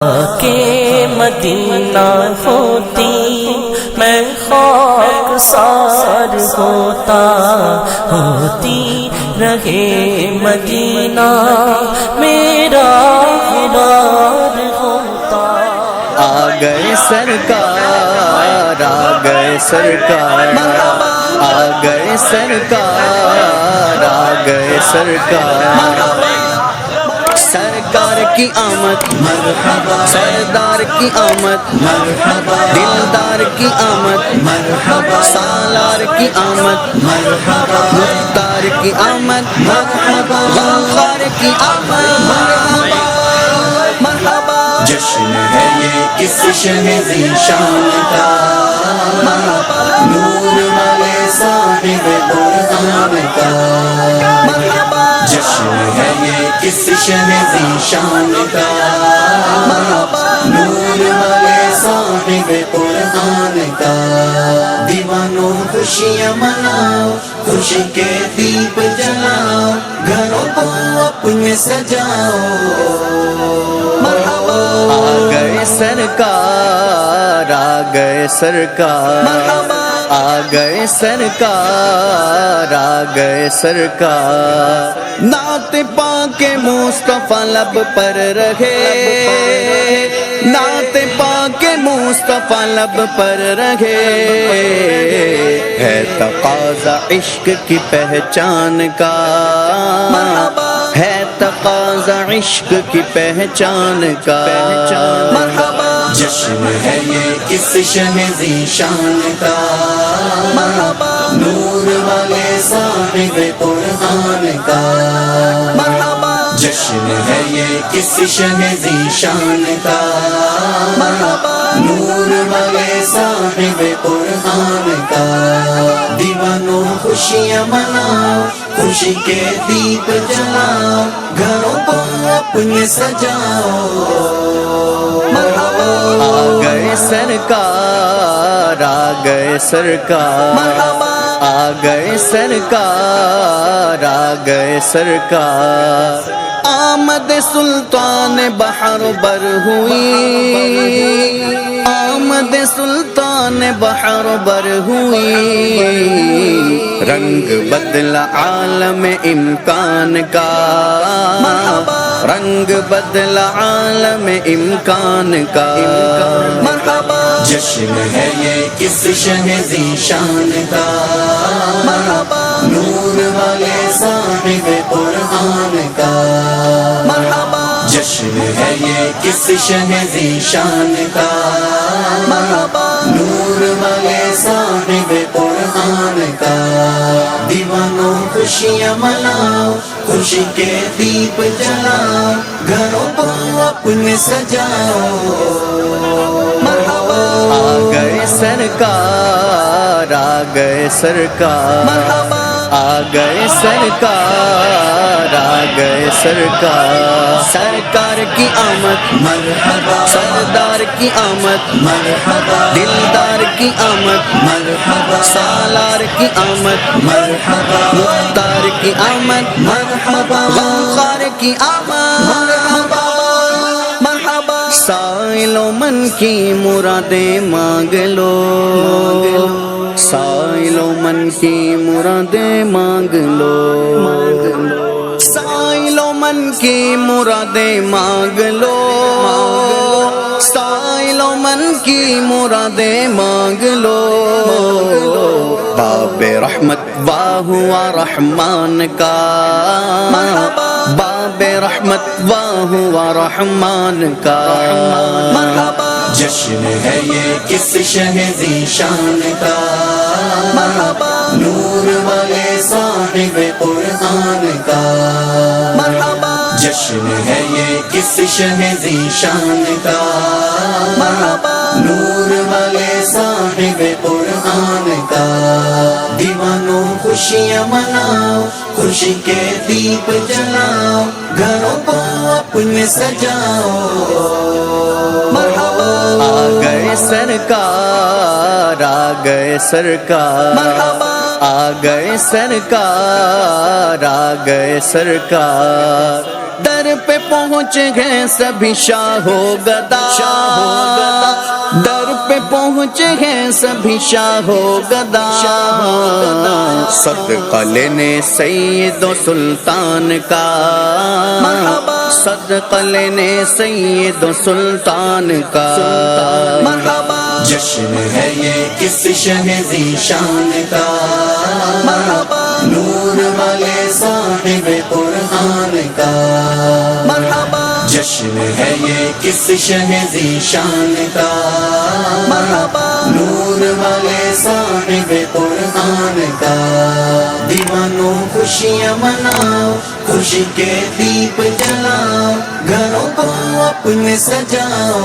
کہ مدینہ ہوتی میں خاک سار ہوتا، ہوتی رہے مدینہ میرا غرار ہوتا۔ آ گئے سرکار، آ گئے سرکار، آ گئے سرکار، آ گئے سرکار۔ سرکار کی آمد مرحبا، سردار کی آمد مرحبا، دلدار کی آمد مرحبا، سالار کی آمد مرحبا، مختار کی آمد مرحبا، غمخوار کی آمد مرحبا مرحبا۔ جشن ہے یہ کس شہ ذیشان کا، نور والے صاحب برہان کا۔ جشن ہے یہ کس شہ ذیشان کا، نور والے صاحب قرآن کا۔ دیوانوں خوشیاں مناؤ، خوشی کے دیپ جلاؤ، گھروں کو اپنے سجاؤ۔ آ گئے سرکار، آ گئے سرکار، آ گئے سرکار، آ گئے سرکار۔ نعت پاک مصطفیٰ لب پر رہے، نعت پاک مصطفیٰ لب پر رہے، ہے تقاضا عشق کی پہچان کا، ہے تقاضا عشق کی پہچان کا۔ جشن ہے یہ کس شہ ذیشان کا، نور والے صاحب قرآن کا۔ جشن ہے یہ کس شہ ذیشان کا، نور والے صاحب قرآن کا۔ دیوانوں خوشیاں مناؤ، خوشی کے دیپ جلاؤ، گھروں کو اپنے سجاؤ۔ آ گئے سرکار، آ گئے سرکار، آ گئے سرکار، آ گئے سرکار۔ آمد سلطان بحر بر ہوئی، آمد سلطان بحر بر ہوئی، رنگ بدلا عالم امکان کا، رنگ بدلا عالم امکان کا۔ جشن ہے یہ کس شہ ذیشان کا، نور والے صاحب قرآن کا۔ جشن ہے یہ کس شہ ذیشان کا، نور والے صاحب قرآن کا۔ دیوانوں خوشیاں مناؤ، خوشی کے دیپ جلاؤ، گھروں کو اپنے سجاؤ۔ آ گئے سرکار، آ گئے سرکار، آ گئے سرکار، آ گئے سرکار۔ سرکار کی آمد مرحبا، سردار کی آمد مرحبا، دلدار کی آمد مرحبا، سالار کی آمد مرحبا، مختار کی آمد مرحبا، غمخوار کی آمد مرحبا مرحبا۔ سائل و من کی مرادیں مانگ لو، سائل و من کی مرادیں مانگ لو، سائل و من کی مرادیں مانگ لو، سائل و من کی مرادیں مانگ لو۔ باب رحمت واہ ہوا رحمان کا، باب رحمت واہ ہوا رحمان کا۔ جشن ہے یہ کس شہ ذیشان کا، نور والے صاحب قرآن کا۔ جشن ہے یہ کس شہ ذیشان کا، نور والے صاحب قرآن کا۔ دیوانوں خوشیاں مناؤ، خوشی کے دیپ جلاؤ، گھروں کو اپنے سجاؤ۔ آ گئے سرکار، آ گئے سرکار، آ گئے سرکار، آ گئے سرکار۔ در پہ پہنچ گئے سبھی شاہ و گدا، در پہ پہنچ گئے سبھی شاہ و گدا، صدقہ لینے سید و سلطان کا، صدقہ لینے سید و سلطان کا، جشن ہے یہ کس شہ ذیشان کا، نور والے صاحب قرآن کا، جشن ہے یہ کس شہ ذیشان کا، نور والے صاحب قرآن کا، دیوانوں خوشیاں مناؤ، خوشی کے دیپ جلاؤ، گھروں کو اپنے سجاؤ،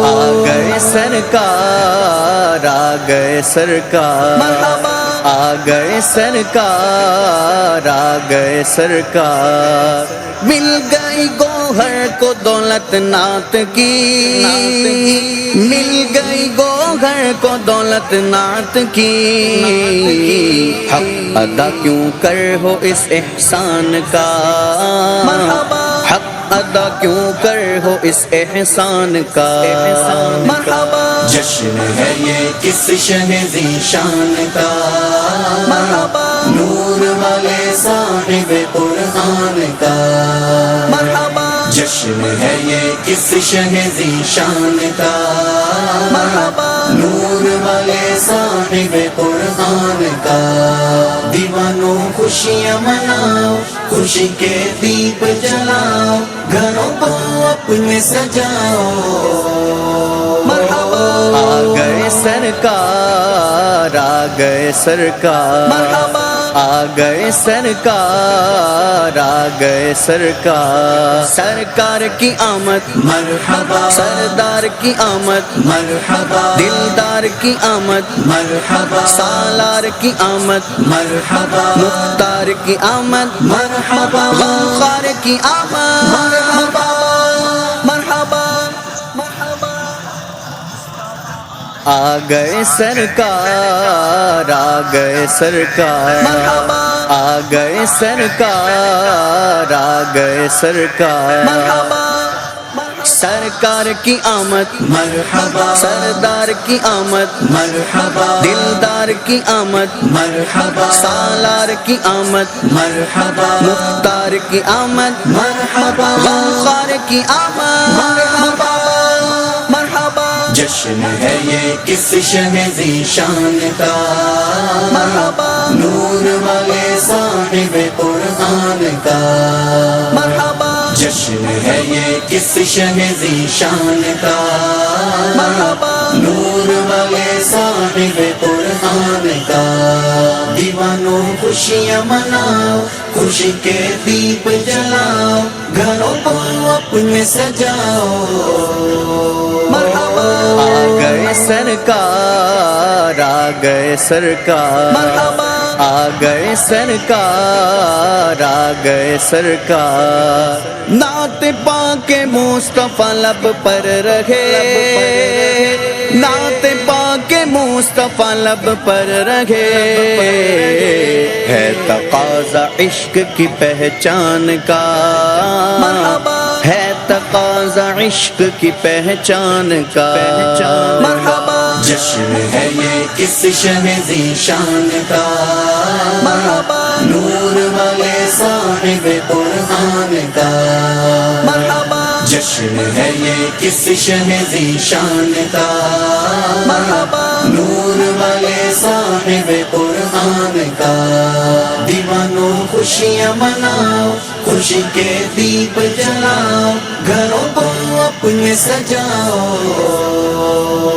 آ گئے سرکار، آ گئے سرکار، آ گئے سرکار، آ گئے سرکار، مل گئی گوہر کو دولت نعت کی، مل گئی گوہر کو دولت نعت کی، حق ادا کیوں کر ہو اس احسان کا، حق ادا کیوں کر ہو اس احسان کا، جشن ہے یہ کس شہ ذیشان کا، نور والے صاحب قرآن کا، جشن ہے یہ کس شہ ذیشان کا، نور والے صاحب قرآن کا، دیوانوں خوشیاں مناؤ، خوشی کے دیپ جلاؤ، گھروں کو اپنے سجاؤ، آ گئے سرکار، آ گئے سرکار، آ گئے سرکار، آ گئے سرکار، سرکار کی آمد مرحبا، سردار کی آمد مرحبا، دلدار کی آمد مرحبا، سالار کی آمد مرحبا، مختار کی آمد مرحبا، غمخوار کی آمد، مرحبا، مرحبا، آ گئے سرکار، آ گئے سرکار، آ گئے سرکار، آ گئے سرکار، سرکار کی آمد مرحبا، سردار کی آمد مرحبا، دلدار کی آمد مرحبا، سالار کی آمد مرحبا، مختار کی آمد مرحبا، غمخوار کی آمد، مرحبا، مرحبا، جشن ہے یہ کس شہ ذیشان کا، مرحبا، نور والے صاحب قرآن کا، مرحبا، جشن ہے یہ کس شہ ذیشان کا، مرحبا، نور والے صاحب قرآن کا، دیوانوں خوشیاں مناؤ، خوشی کے دیپ جلاؤ، گھروں کو اپنے سجاؤ، مرحبا، آ گئے سرکار، آ گئے سرکار، مرحبا، آ گئے سرکار، آ گئے سرکار، نعت پاک مصطفیٰ لب پر رہے، نعت پاک مصطفیٰ لب پر رہے، ہے تقاضا عشق کی پہچان کا، ہے تقاضا عشق کی پہچان کا، مرحبا، جشن ہے یہ کس شہ ذیشان کا، مرحبا، نور والے صاحب قرآن کا، مرحبا، جشن ہے یہ کس شہ ذیشان کا، مرحبا، نور والے صاحب قرآن کا، دیوانوں خوشیاں مناؤ، خوشی کے دیپ جلاؤ، گھروں کو اپنے سجاؤ،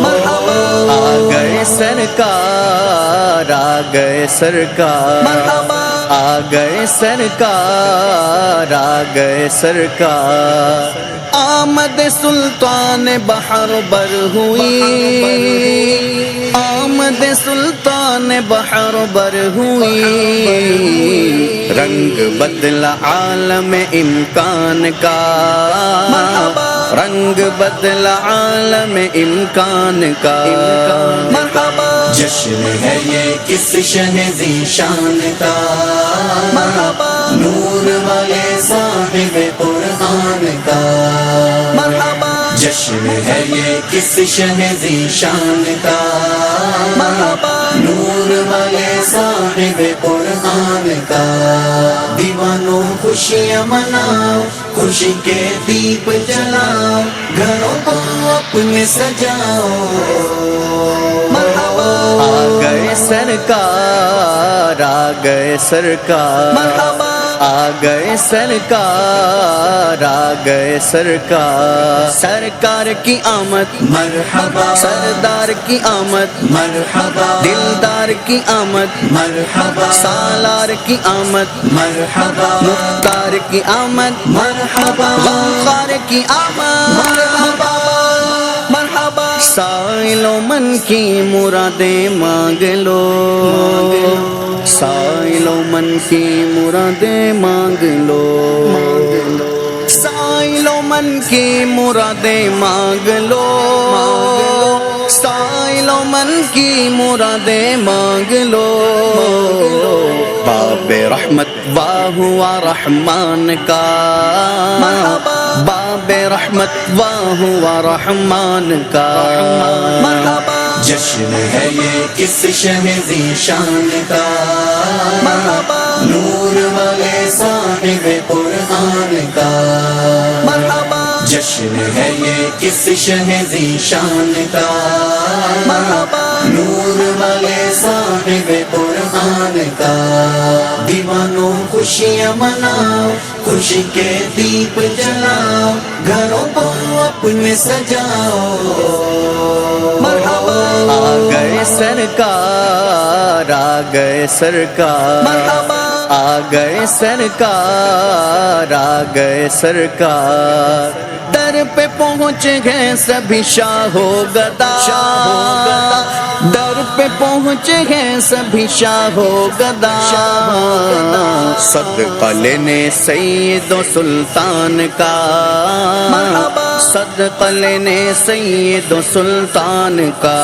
مرحبا، آ گئے سرکار، آ گئے سرکار، مرحبا، آ گئے سرکار، آ گئے سرکار، آمد سلطان بحر بر ہوئی، آمد سلطان بحر بر ہوئی، رنگ بدلا عالم امکان کا، رنگ بدلا عالم امکان کا، مرحبا، جشن ہے یہ کس شہ ذیشان کا، مرحبا نور والے صاحب قرآن کا، مرحبا جشن ہے یہ کس شہ ذیشان کا، مرحبا نور والے صاحب قرآن کا، دیوانوں خوشیاں مناؤ، خوشی کے دیپ جلاؤ، گھروں کو اپنے سجاؤ، مرحبا آ گئے سرکار، آ گئے سرکار، مرحبا آ گئے سرکار، آ گئے سرکار، سرکار کی آمد، مرحبا سردار کی آمد، مرحبا دلدار کی آمد، مرحبا سالار کی آمد، مرحبا مختار کی آمد، مرحبا غمخوار کی آمد، مرحبا مرحبا سائل و من کی مرادیں مانگ لو، سائل و من کی مرادیں مانگ لو، سائل و من کی مرادیں مانگ لو، سائل و من کی مرادیں مانگ لو، باب رحمت واہ ہوا رحمان کا، باب رحمت واہ ہوا رحمان کا، مرحبا جشن ہے یہ کس شہ ذیشان کا، مرحبا نور والے صاحب قرآن کا، مرحبا جشن ہے یہ کس شہ ذیشان کا، مرحبا نور والے صاحب قرآن کا، دیوانوں خوشیاں مناؤ، خوشی کے دیپ جلاؤ، گھروں کو اپنے سجاؤ، مرحبا آ گئے سرکار، آ گئے سرکار، مرحبا آ گئے سرکار، آ گئے سرکار، در پہ پہنچ گئے سبھی شاہ و گدا، در پہ پہنچ گئے سبھی شاہ و گدا، صدقہ لینے سید و سلطان کا، صدقہ لینے سید و سلطان کا،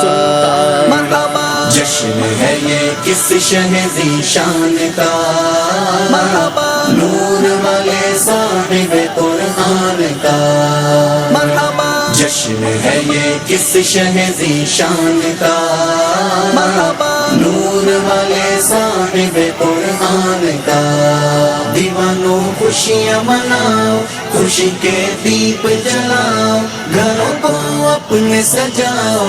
مرحبا جشن ہے یہ کس شہ ذیشان کا، مرحبا نور والے صاحب قرآن کا، مرحبا جشن ہے یہ کس شہ ذیشان کا، مرحبا نور والے صاحب قرآن کا، دیوانوں خوشیاں مناؤ، خوشی کے دیپ جلاؤ، گھروں کو اپنے سجاؤ،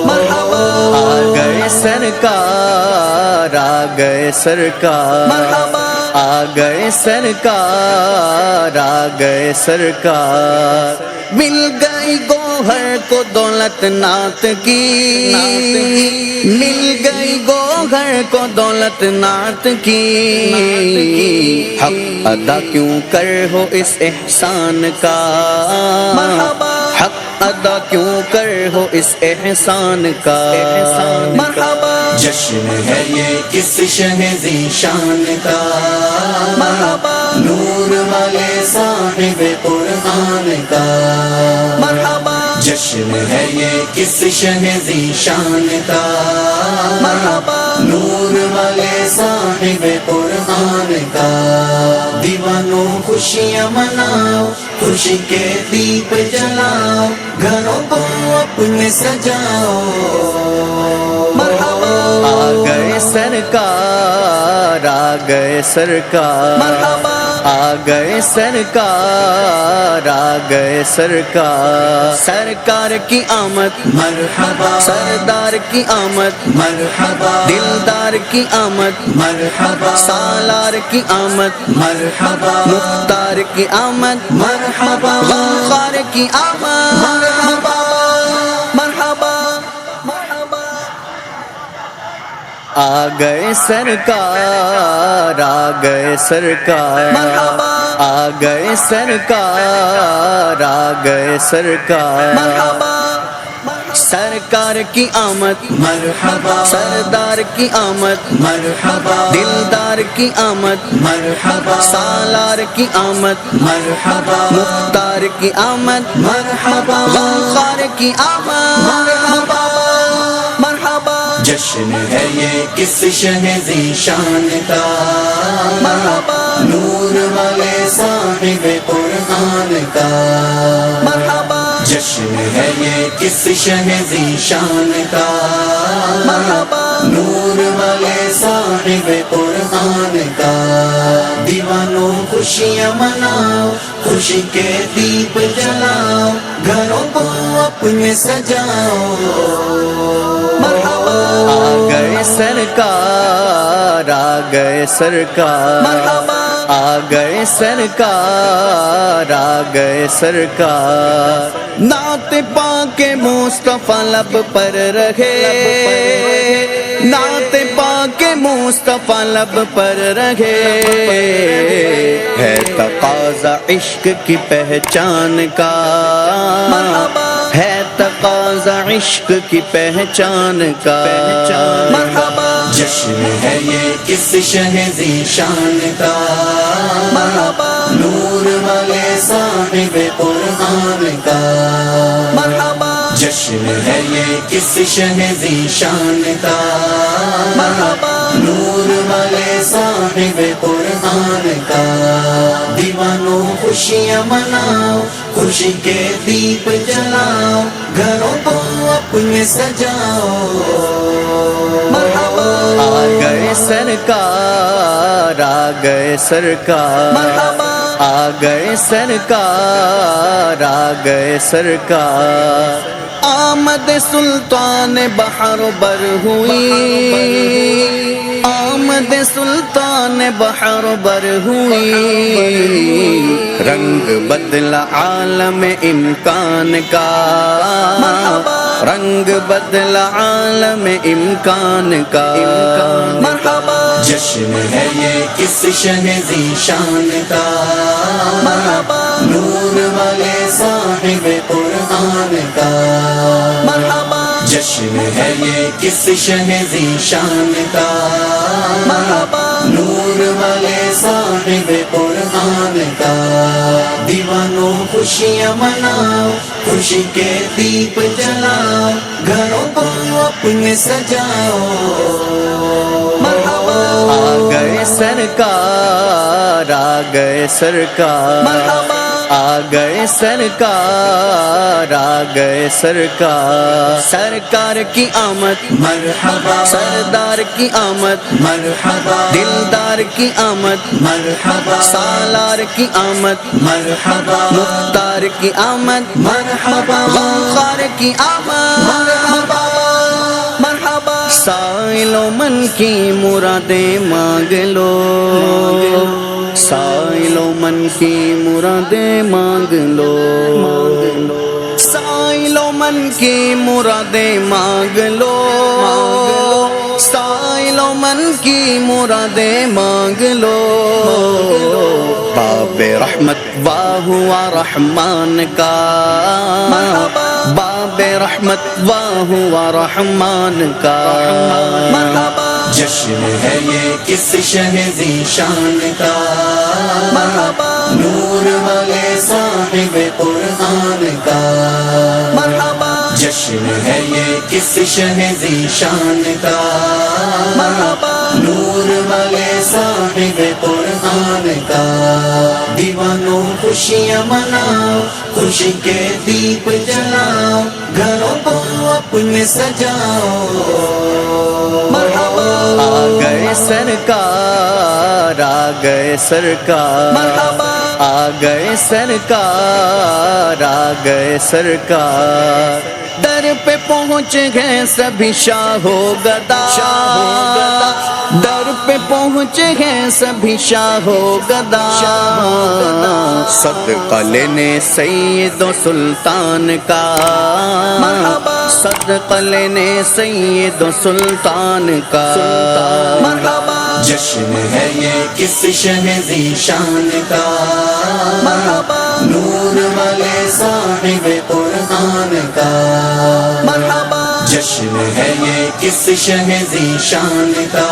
مرحبا آ گئے سرکار، آ گئے سرکار، مرحبا آ گئے سرکار، آ گئے سرکار، مل گئی گوہر کو دولت نعت کی، مل گئی گوہر کو دولت نعت کی، حق ادا کیوں کر ہو اس احسان کا، مرحبا حق ادا کیوں کر ہو اس احسان کا، مرحبا جشن ہے یہ کس شہ ذیشان کا، مرحبا نور والے صاحب قرآن کا، مرحبا جشن ہے یہ کس شہ ذیشان کا، مرحبا نور والے صاحب قرآن کا، دیوانوں خوشیاں مناؤ، خوشی کے دیپ جلاؤ، گھروں کو اپنے سجاؤ، مرحبا آ گئے سرکار، آ گئے سرکار، مرحبا آ گئے سرکار، آ گئے سرکار، سرکار کی آمد، مرحبا سردار کی آمد، مرحبا دلدار کی آمد، مرحبا سالار کی آمد، مرحبا مختار کی آمد، مرحبا غمخوار کی آمد، مرحبا مرحبا مرحبا آ گئے سرکار، آ گئے سرکار، مرحبا آ گئے سرکار، آ گئے سرکار، مرحبا سرکار کی آمد، مرحبا سردار کی آمد، مرحبا دلدار کی آمد، مرحبا سالار کی آمد، مرحبا مختار کی آمد، مرحبا غمخوار کی آمد، مرحبا مرحبا جشن ہے یہ کس شہ ذیشان کا مرحبا نور والے صاحب قرآن کا مرحبا جشن ہے یہ کس شہ ذیشان کا مرحبا نور والے صاحب قرآن کا دیوانوں خوشیاں مناؤ خوشی کے دیپ جلاؤ گھروں کو اپنے سجاؤ مرحبا آ گئے سرکار آ گئے سرکار مرحبا آ گئے سرکار آ گئے سرکار نعت پاک مصطفیٰ لب پر رہے نعت پاک مصطفیٰ لب پر رہے ہے تقاضا عشق کی پہچان کا مرحبا ہے تقاضا عشق کی پہچان کا مرحبا جشن ہے یہ کس شہ ذیشان کا مرحبا نور والے صاحب قرآن کا مرحبا جشن ہے یہ کس شہ ذیشان کا مرحبا نور والے صاحب قرآن کا دیوانوں خوشیاں مناؤ خوشی کے دیپ جلاؤ گھروں کو اپنے سجاؤ مرحبا آ گئے سرکار آ گئے سرکار مرحبا آ گئے سرکار آ گئے سرکار آمد سلطان بحر بر ہوئی آمد سلطان بحر بر ہوئی رنگ بدلا عالم امکان کا رنگ بدلا عالم امکان کا مرحبا جشن ہے یہ کس شہ ذیشان کا مرحبا نور والے صاحب قرآن کا مرحبا جشن ہے یہ کس شہ ذیشان کا مرحبا نور والے صاحب قرآن کا دیوانوں خوشیاں مناؤ خوشی کے دیپ جلاؤ گھروں کو اپنے سجاؤ مرحبا آ گئے سرکار آ گئے سرکار مرحبا آ گئے سرکار آ گئے سرکار سرکار کی آمد مرحبا سردار کی آمد مرحبا دلدار کی آمد مرحبا سالار کی آمد مرحبا مختار کی آمد مرحبا غمخوار کی آمد مرحبا مرحبا سائل و من کی مرادیں مانگ لو سائل و من کی مرادیں مانگ لو سائل و من کی مرادیں مانگ لو سائل و من کی مرادیں مانگ لو باب رحمت واہ ہوا رحمان کا باب رحمت واہ ہوا رحمان کا مرحبا جشن ہے یہ کس شہ ذیشان کا مرحبا نور والے صاحب قرآن کا مرحبا جشن ہے یہ کس شہ ذیشان کا مرحبا نور والے صاحب قرآن کا دیوانوں خوشیاں مناؤ خوشی کے دیپ جلاؤ گھروں کو اپنے سجاؤ مرحبا آ گئے سرکار آ گئے سرکار مرحبا آ گئے سرکار آ گئے سرکار در پہ پہنچ گئے سبھی شاہ و گدا در پہ پہنچ گئے سبھی شاہ و گدا صدقہ لینے سید و سلطان کا مرحبا صدقہ لینے سید و سلطان کا مرحبا جشن ہے یہ کس شہ ذیشان کا مرحبا نور والے صاحب قرآن کا مرحبا جشن ہے یہ کس شہ ذیشان کا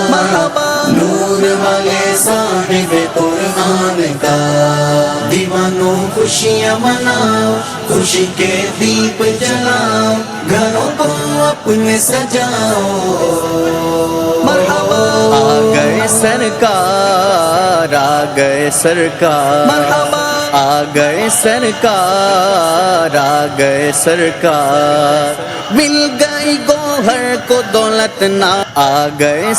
مرحبا نور والے صاحب قرآن کا دیوانوں خوشیاں مناؤ خوشی کے دیپ جلاؤ گھروں کو اپنے سجاؤ مرحبا آ گئے سرکار آ گئے سرکار مرحبا آ گئے سرکار آ گئے سرکار مل گئی گوہر کو دولت نہ آ گئے